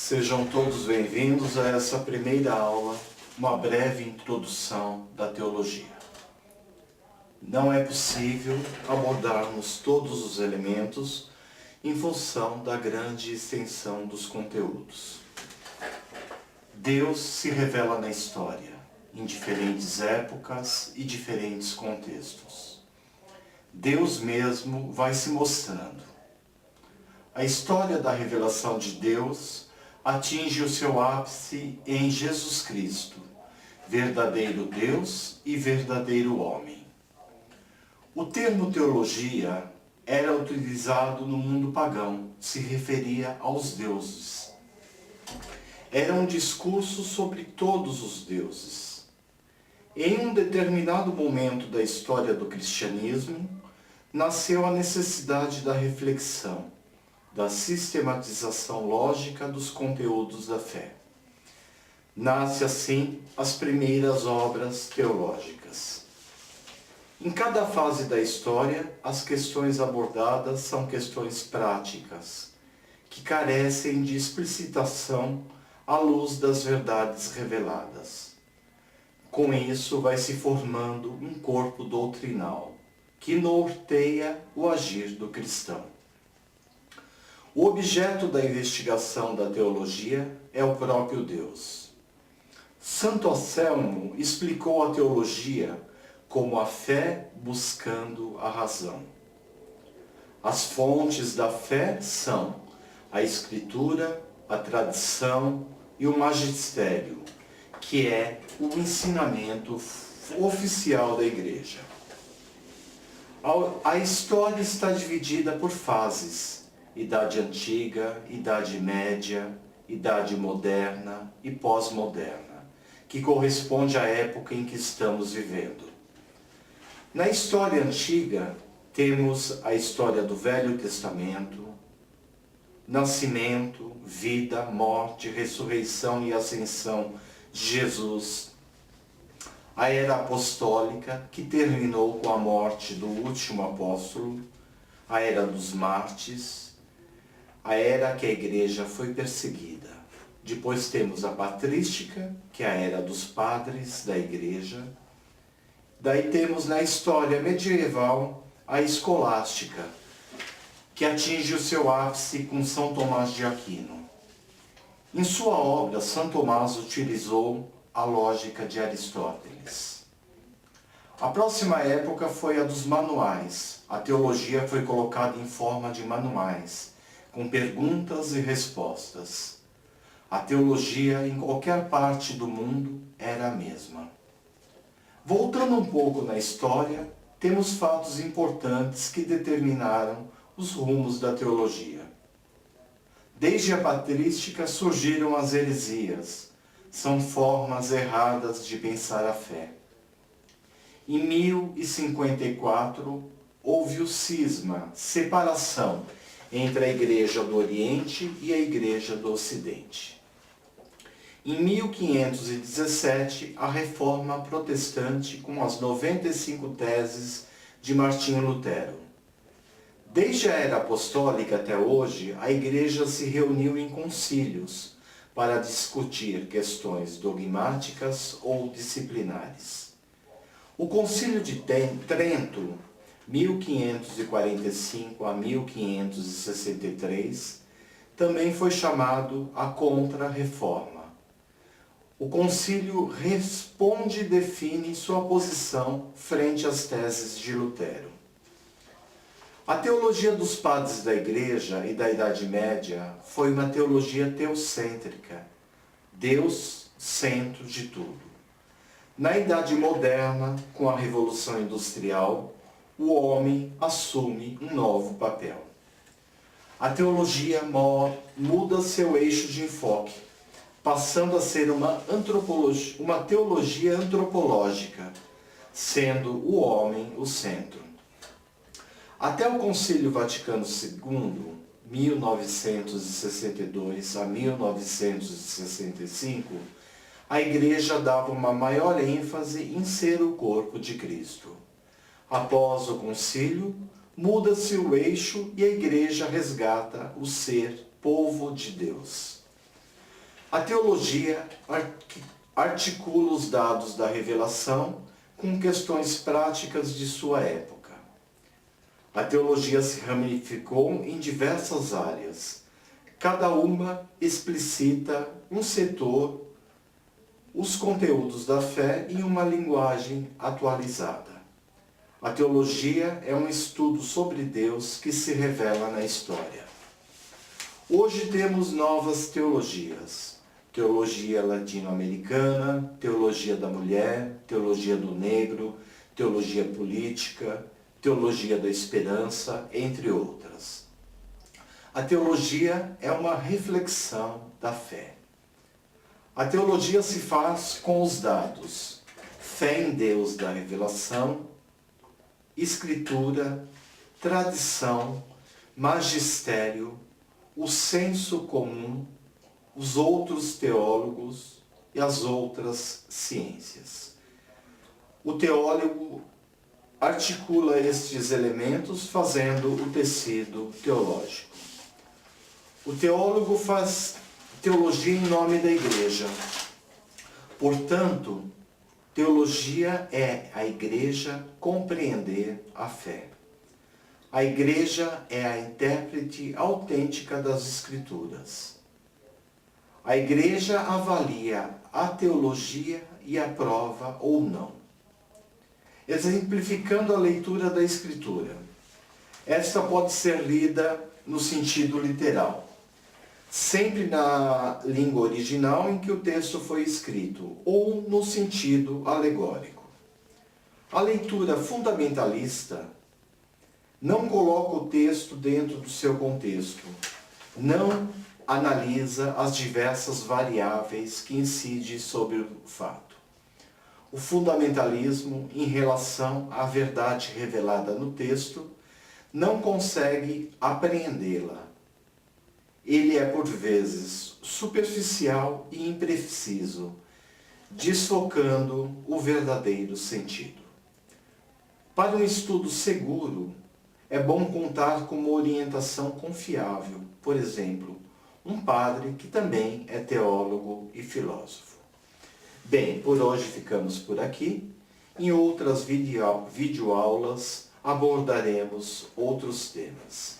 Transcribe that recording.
Sejam todos bem-vindos a essa primeira aula, uma breve introdução da teologia. Não é possível abordarmos todos os elementos em função da grande extensão dos conteúdos. Deus se revela na história, em diferentes épocas e diferentes contextos. Deus mesmo vai se mostrando. A história da revelação de Deus atinge o seu ápice em Jesus Cristo, verdadeiro Deus e verdadeiro homem. O termo teologia era utilizado no mundo pagão, se referia aos deuses. Era um discurso sobre todos os deuses. Em um determinado momento da história do cristianismo, nasceu a necessidade da reflexão, da sistematização lógica dos conteúdos da fé. Nasce assim as primeiras obras teológicas. Em cada fase da história, as questões abordadas são questões práticas, que carecem de explicitação à luz das verdades reveladas. Com isso, vai se formando um corpo doutrinal, que norteia o agir do cristão. O objeto da investigação da teologia é o próprio Deus. Santo Anselmo explicou a teologia como a fé buscando a razão. As fontes da fé são a Escritura, a tradição e o magistério, que é o ensinamento oficial da Igreja. A história está dividida por fases: Idade Antiga, Idade Média, Idade Moderna e Pós-Moderna, que corresponde à época em que estamos vivendo. Na história antiga, temos a história do Velho Testamento, nascimento, vida, morte, ressurreição e ascensão de Jesus. A Era Apostólica, que terminou com a morte do último apóstolo, a Era dos Mártires, a era que a Igreja foi perseguida. Depois temos a Patrística, que é a era dos padres da Igreja. Daí temos na história medieval a Escolástica, que atinge o seu ápice com São Tomás de Aquino. Em sua obra, São Tomás utilizou a lógica de Aristóteles. A próxima época foi a dos manuais. A teologia foi colocada em forma de manuais, com perguntas e respostas. A teologia em qualquer parte do mundo era a mesma. Voltando um pouco na história, temos fatos importantes que determinaram os rumos da teologia. Desde a patrística surgiram as heresias, são formas erradas de pensar a fé. Em 1054, houve o cisma, separação entre a Igreja do Oriente e a Igreja do Ocidente. Em 1517, a Reforma Protestante com as 95 teses de Martinho Lutero. Desde a Era Apostólica até hoje, a Igreja se reuniu em concílios para discutir questões dogmáticas ou disciplinares. O Concílio de Trento, 1545 a 1563, também foi chamado a Contra-Reforma. O concílio responde e define sua posição frente às teses de Lutero. A teologia dos padres da Igreja e da Idade Média foi uma teologia teocêntrica, Deus centro de tudo. Na Idade Moderna, com a Revolução Industrial, o homem assume um novo papel. A teologia muda seu eixo de enfoque, passando a ser uma teologia antropológica, sendo o homem o centro. Até o Concílio Vaticano II, 1962 a 1965, a Igreja dava uma maior ênfase em ser o corpo de Cristo. Após o concílio, muda-se o eixo e a Igreja resgata o ser povo de Deus. A teologia articula os dados da revelação com questões práticas de sua época. A teologia se ramificou em diversas áreas. Cada uma explicita um setor, os conteúdos da fé em uma linguagem atualizada. A teologia é um estudo sobre Deus que se revela na história. Hoje temos novas teologias. Teologia latino-americana, teologia da mulher, teologia do negro, teologia política, teologia da esperança, entre outras. A teologia é uma reflexão da fé. A teologia se faz com os dados: fé em Deus da revelação, escritura, tradição, magistério, o senso comum, os outros teólogos e as outras ciências. O teólogo articula estes elementos fazendo o tecido teológico. O teólogo faz teologia em nome da Igreja. Portanto, teologia é a Igreja compreender a fé. A Igreja é a intérprete autêntica das Escrituras. A Igreja avalia a teologia e aprova ou não. Exemplificando a leitura da Escritura. Esta pode ser lida no sentido literal, sempre na língua original em que o texto foi escrito, ou no sentido alegórico. A leitura fundamentalista não coloca o texto dentro do seu contexto, não analisa as diversas variáveis que incidem sobre o fato. O fundamentalismo, em relação à verdade revelada no texto, não consegue apreendê-la. Ele é, por vezes, superficial e impreciso, desfocando o verdadeiro sentido. Para um estudo seguro, é bom contar com uma orientação confiável, por exemplo, um padre que também é teólogo e filósofo. Bem, por hoje ficamos por aqui. Em outras videoaulas abordaremos outros temas.